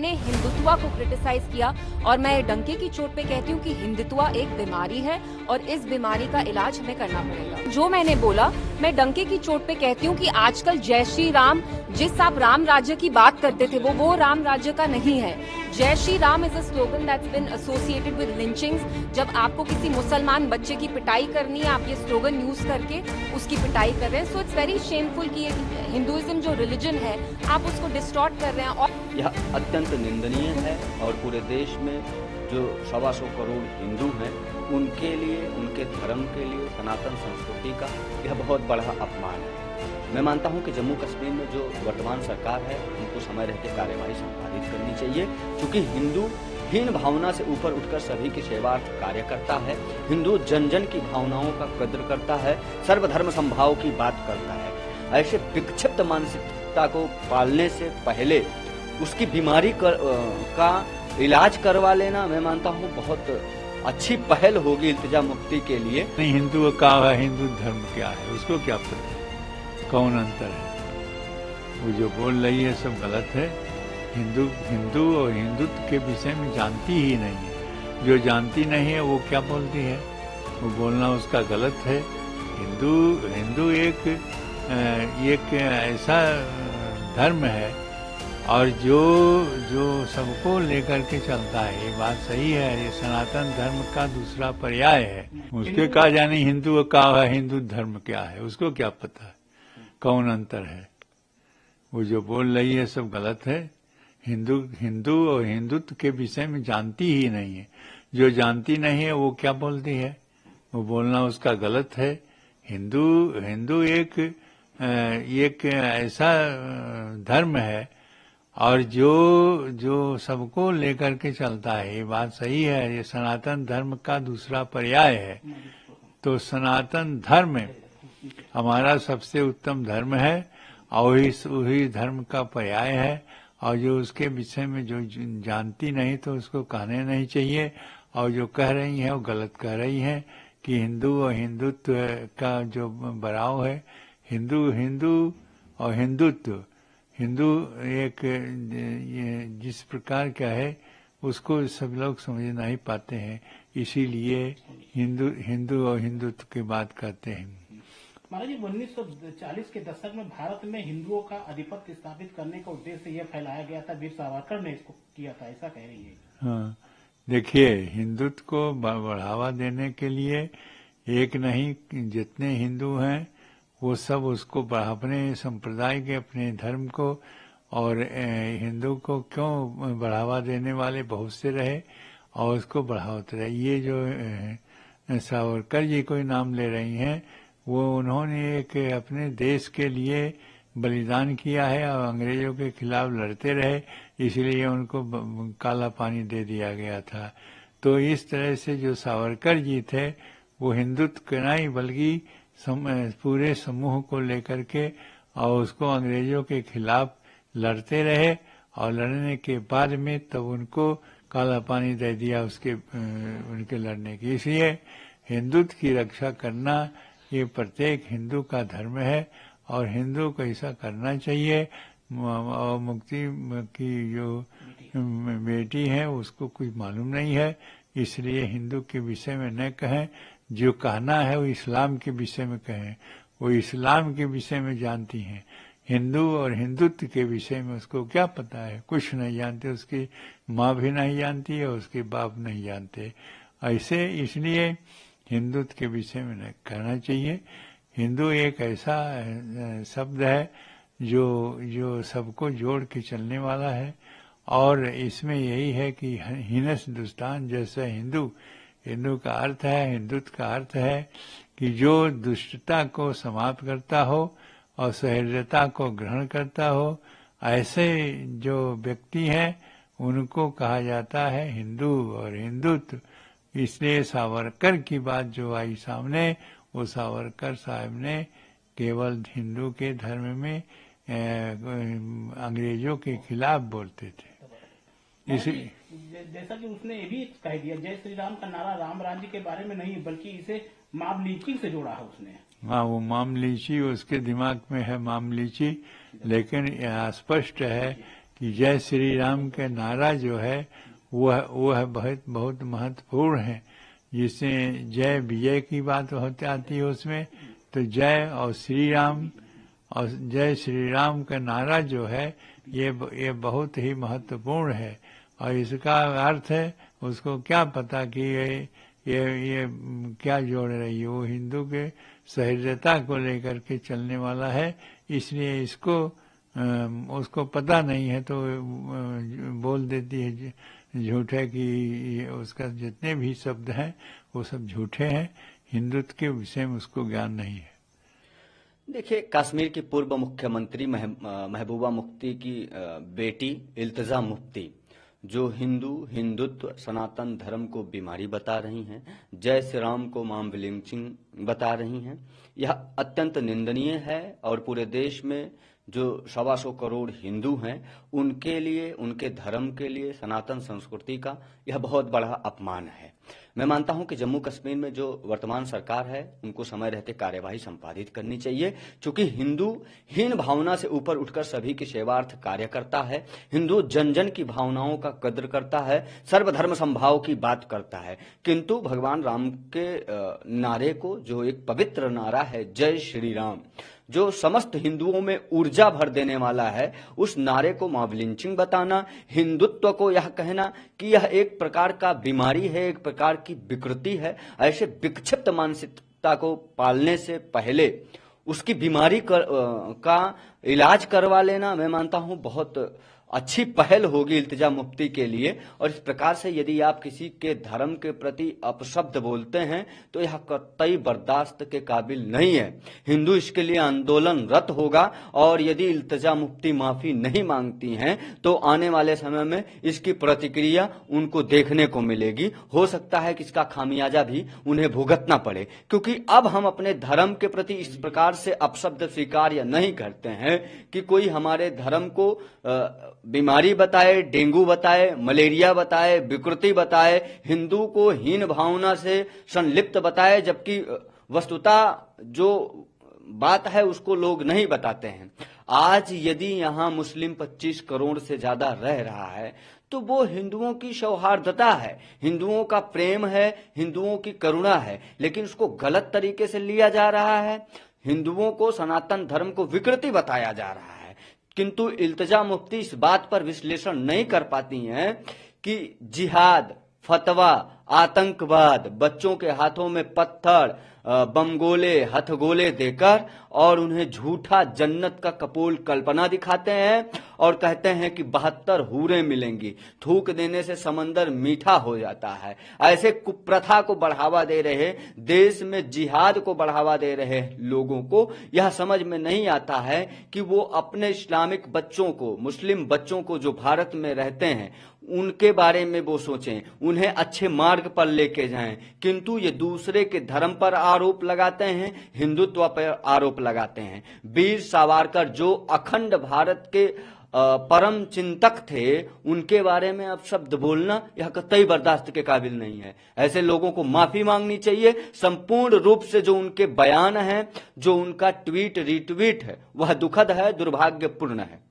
मैंने हिंदुत्व को क्रिटिसाइज किया और मैं डंके की चोट पे कहती हूँ कि हिंदुत्व एक बीमारी है और इस बीमारी का इलाज हमें करना पड़ेगा। जो मैंने बोला, मैं डंके की चोट पे कहती हूँ कि आजकल जय श्री राम, जिस आप राम राज्य की बात करते थे वो राम राज्य का नहीं है। Jai Shri Ram is a slogan that's been associated with lynchings. जब आपको किसी मुसलमान बच्चे की पिटाई करनी है, आप ये स्लोगन यूज करके उसकी पिटाई कर रहे हैं। सो इट्स वेरी शेमफुल कि हिंदुइज्म जो रिलीजन है आप उसको डिस्टॉर्ट कर रहे हैं। और यह अत्यंत निंदनीय है और पूरे देश में जो 125 करोड़ हिंदू हैं उनके लिए, उनके धर्म के लिए सनातन संस्कृति का यह बहुत बड़ा अपमान है। मैं मानता हूं कि जम्मू कश्मीर में जो वर्तमान सरकार है उनको समय रहते कार्यवाही संपादित करनी चाहिए, क्योंकि हिंदू हीन भावना से ऊपर उठकर सभी की सेवार्थ कार्य करता है। हिंदू जन जन की भावनाओं का कद्र करता है, सर्वधर्म संभाव की बात करता है। ऐसे विक्षिप्त मानसिकता को पालने से पहले उसकी बीमारी का इलाज करवा लेना मैं मानता हूँ बहुत अच्छी पहल होगी इल्तिजा मुक्ति के लिए। हिंदू का है, हिंदू धर्म क्या है, उसको क्या पता है कौन अंतर है। वो जो बोल रही है सब गलत है। हिंदू और हिंदुत्व के विषय में जानती ही नहीं है। जो जानती नहीं है वो क्या बोलती है, वो बोलना उसका गलत है। हिंदू एक ऐसा धर्म है और जो सबको लेकर के चलता है। ये बात सही है, ये सनातन धर्म का दूसरा पर्याय है। उसके कहा जाने हिंदू का है, हिंदू धर्म क्या है, उसको क्या पता है कौन अंतर है। वो जो बोल रही है सब गलत है। हिंदू और हिंदुत्व के विषय में जानती ही नहीं है। जो जानती नहीं है वो क्या बोलती है, वो बोलना उसका गलत है। हिंदू एक ऐसा धर्म है और जो सबको लेकर के चलता है। ये बात सही है, ये सनातन धर्म का दूसरा पर्याय है। तो सनातन धर्म हमारा सबसे उत्तम धर्म है और वही धर्म का पर्याय है। और जो उसके विषय में जो जानती नहीं तो उसको कहने नहीं चाहिए। और जो कह रही है वो गलत कह रही है कि हिंदू और हिंदुत्व का जो बराव है, हिंदू और हिंदुत्व, हिंदू एक जिस प्रकार का है उसको सब लोग समझ नहीं पाते हैं, इसीलिए हिंदू और हिंदुत्व की बात करते हैं। महाराज जी, 1940 के दशक में भारत में हिंदुओं का आधिपत्य स्थापित करने का उद्देश्य यह फैलाया गया था, वीर सावरकर ने इसको किया था, ऐसा कह रही है। हाँ, देखिए, हिंदुत्व को बढ़ावा देने के लिए एक नहीं, जितने हिंदू हैं वो सब उसको अपने संप्रदाय के, अपने धर्म को और हिंदू को क्यों बढ़ावा देने वाले बहुत से रहे और उसको बढ़ाते रहे। ये जो सावरकर जी कोई नाम ले रही हैं, वो उन्होंने एक अपने देश के लिए बलिदान किया है और अंग्रेजों के खिलाफ लड़ते रहे, इसलिए उनको काला पानी दे दिया गया था। तो इस तरह से जो सावरकर जी थे वो हिंदुत्व के नहीं बल्कि पूरे समूह को लेकर के और उसको अंग्रेजों के खिलाफ लड़ते रहे और लड़ने के बाद में तब उनको काला पानी दे दिया उनके लड़ने की। इसलिए हिंदुत्व की रक्षा करना ये प्रत्येक हिंदू का धर्म है और हिंदू को ऐसा करना चाहिए। और मुक्ति की जो बेटी है उसको कुछ मालूम नहीं है, इसलिए हिंदू के विषय में न कहें। जो कहना है वो इस्लाम के विषय में कहें। वो इस्लाम के विषय में जानती हैं, हिंदू और हिंदुत्व के विषय में उसको क्या पता है, कुछ नहीं जानते। उसकी माँ भी नहीं जानती है, उसके बाप नहीं जानते। ऐसे इसलिए हिंदुत्व के विषय में न कहना चाहिए। हिंदू एक ऐसा शब्द है जो सबको जोड़ के चलने वाला है और इसमें यही है कि हीनस हिंदुस्तान जैसा हिंदू का अर्थ है, हिंदुत्व का अर्थ है कि जो दुष्टता को समाप्त करता हो और सहृदयता को ग्रहण करता हो, ऐसे जो व्यक्ति हैं उनको कहा जाता है हिंदू और हिंदुत्व। इसलिए सावरकर की बात जो आई सामने, वो सावरकर साहब ने केवल हिंदू के धर्म में अंग्रेजों के खिलाफ बोलते थे। जैसा कि उसने ये भी कह दिया, जय श्री राम का नारा राम राज्य के बारे में नहीं बल्कि इसे मामलीची से जोड़ा है उसने। हाँ, वो मामलीची उसके दिमाग में है, मामलीची। लेकिन स्पष्ट है कि जय श्री राम का नारा जो है वह बहुत बहुत महत्वपूर्ण है, जिसमें जय विजय की बात होती आती है उसमें। तो जय और श्री राम और जय श्री राम का नारा जो है ये बहुत ही महत्वपूर्ण है। और इसका अर्थ है उसको क्या पता कि ये क्या जोड़ रही है, वो हिंदू के सहृदयता को लेकर के चलने वाला है, इसलिए इसको उसको पता नहीं है तो बोल देती है झूठे कि उसका जितने भी शब्द हैं वो सब झूठे हैं, हिंदुत्व के विषय में उसको ज्ञान नहीं है। देखिए, कश्मीर की पूर्व मुख्यमंत्री महबूबा मुफ्ती की बेटी इल्तिजा मुफ्ती जो हिंदुत्व सनातन धर्म को बीमारी बता रही हैं, जय श्री राम को मॉब लिंचिंग बता रही हैं, यह अत्यंत निंदनीय है। और पूरे देश में जो 125 करोड़ हिंदू हैं उनके लिए, उनके धर्म के लिए, सनातन संस्कृति का यह बहुत बड़ा अपमान है। मैं मानता हूं कि जम्मू कश्मीर में जो वर्तमान सरकार है उनको समय रहते कार्यवाही संपादित करनी चाहिए, क्योंकि हिंदू हीन भावना से ऊपर उठकर सभी की सेवार्थ कार्य करता है। हिंदू जन जन की भावनाओं का कद्र करता है, सर्वधर्म संभाव की बात करता है। किंतु भगवान राम के नारे को, जो एक पवित्र नारा है जय श्री राम, जो समस्त हिंदुओं में ऊर्जा भर देने वाला है, उस नारे को मॉब लिंचिंग बताना, हिंदुत्व को यह कहना कि यह एक प्रकार का बीमारी है, एक प्रकार की विकृति है, ऐसे विक्षिप्त मानसिकता को पालने से पहले उसकी बीमारी का इलाज करवा लेना, मैं मानता हूं बहुत अच्छी पहल होगी इल्तिजा मुफ्ती के लिए। और इस प्रकार से यदि आप किसी के धर्म के प्रति अपशब्द बोलते हैं तो यह कतई बर्दाश्त के काबिल नहीं है। हिंदू इसके लिए आंदोलनरत होगा, और यदि इल्तिजा मुफ्ती माफी नहीं मांगती हैं तो आने वाले समय में इसकी प्रतिक्रिया उनको देखने को मिलेगी। हो सकता है कि इसका खामियाजा भी उन्हें भुगतना पड़े, क्योंकि अब हम अपने धर्म के प्रति इस प्रकार से अपशब्द स्वीकार नहीं करते हैं कि कोई हमारे धर्म को बीमारी बताए, डेंगू बताए, मलेरिया बताए, विकृति बताए, हिंदू को हीन भावना से संलिप्त बताए, जबकि वस्तुतः जो बात है उसको लोग नहीं बताते हैं। आज यदि यहाँ मुस्लिम 25 करोड़ से ज्यादा रह रहा है तो वो हिंदुओं की सौहार्दता है, हिंदुओं का प्रेम है, हिंदुओं की करुणा है, लेकिन उसको गलत तरीके से लिया जा रहा है। हिंदुओं को, सनातन धर्म को विकृति बताया जा रहा है। किंतु इल्तिजा मुफ्ती इस बात पर विश्लेषण नहीं कर पाती हैं कि जिहाद, फतवा, आतंकवाद, बच्चों के हाथों में पत्थर, बमगोले, हथगोले देकर और उन्हें झूठा जन्नत का कपोल कल्पना दिखाते हैं और कहते हैं कि 72 हूरें मिलेंगी, थूक देने से समंदर मीठा हो जाता है। ऐसे कुप्रथा को बढ़ावा दे रहे, देश में जिहाद को बढ़ावा दे रहे लोगों को यह समझ में नहीं आता है कि वो अपने इस्लामिक बच्चों को, मुस्लिम बच्चों को जो भारत में रहते हैं उनके बारे में वो सोचें, उन्हें अच्छे मार्ग पर लेके जाएं। किंतु ये दूसरे के धर्म पर आरोप लगाते हैं, हिंदुत्व पर आरोप लगाते हैं। वीर सावरकर जो अखंड भारत के परम चिंतक थे, उनके बारे में अब शब्द बोलना यह कतई बर्दाश्त के काबिल नहीं है। ऐसे लोगों को माफी मांगनी चाहिए। संपूर्ण रूप से जो उनके बयान हैं, जो उनका ट्वीट रिट्वीट है, वह दुखद है, दुर्भाग्यपूर्ण है।